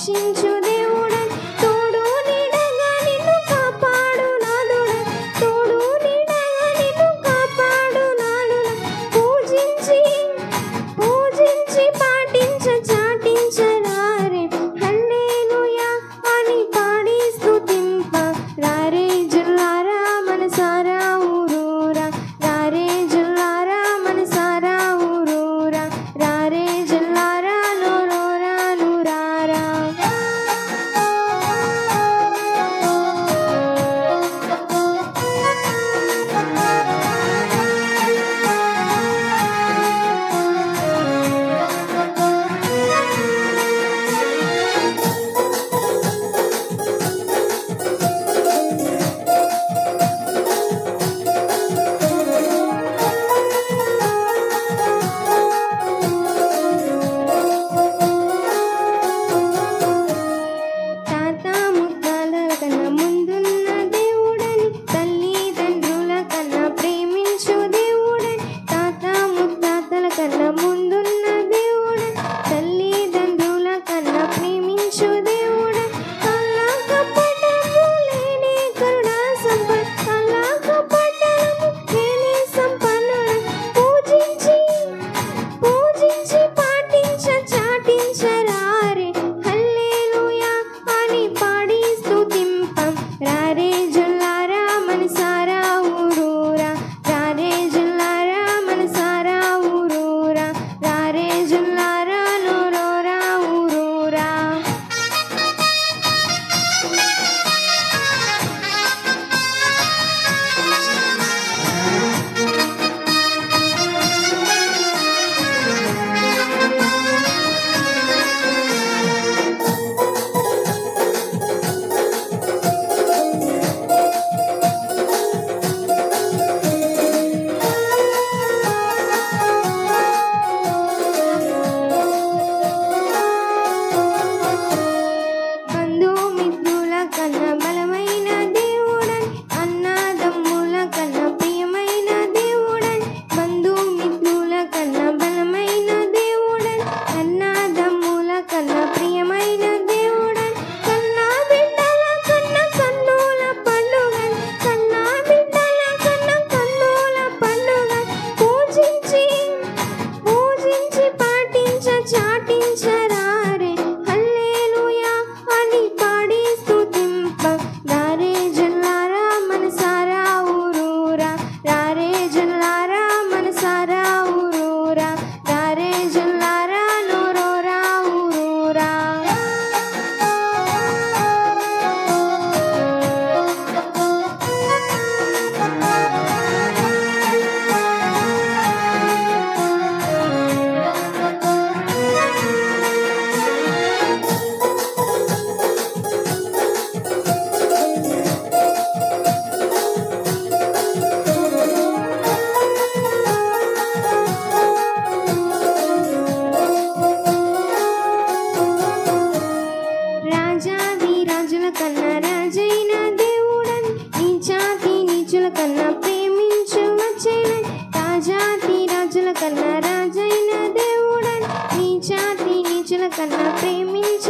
రక్షించు దేవుడన్ తోడు నీడగా నిన్ను కాపాడు నాదుడన్ తోడు నీడగా నిన్ను కాపాడు నాదుడన్ పూజించి పాటించ చాటించరారే హల్లెలూయా అని పాడి స్తుతింప రారే జల్లారా మనసారా ఊరూరా రారే జల్లారా మనసారా ఊరూరా రారే జల్లారా నూరూరా నూరారా తాత ముత్తాల కన్నా ముందున్న దేవుడని తల్లిదండ్రుల కన్నా ప్రేమించు దేవుడని తాత ముత్తాతల కన్నా ముందున్న దేవుడని తల్లిదండ్రుల కన్నా ప్రేమించు దేవుడని కళ్ళకపటము లేని కరుణా సంపన్న కళ్ళకపటము లేని సంపన్నుడని పూజించి పాటించ చాటించరారే హల్లెలూయా అని పాడి స్తుతింపం రారే జల్లారా మనసారా ఊరూరా రారే జల్లారా మనసారా ఊరూరా రారే జల్లారా నూరూరా ఊరూరా బంధుమిత్రుల కన్నా బలమైన దేవుడని అన్నదమ్ముల కన్నా ప్రియమైన దేవుడని బంధుమిత్రుల కన్నా బలమైన దేవుడని అన్నదమ్ముల కన్నా ప్రియమైన దేవుడని కన్నా బిడ్డల కన్నా కన్నుల పండుగని కన్నా బిడ్డల కన్నా కన్నుల పండుగని పూజించి పాటించ చాటించరారే హల్లెలూయా అని పాడి స్తుతింప రారే జల్లారా మనసారా ఊరూరా రారే జల్లారా మనసారా ఊరూరా రారే జల్లారా నూరూరా ఊరూరా రాజాది రాజుల కన్నా రాజైన దేవుడని నీచాతి నీచుల కన్నా ప్రేమించు వచ్చేనని రాజాతి రాజుల కన్నా రాజైన దేవుడని నీచాతి నీచుల కన్నా ప్రేమించ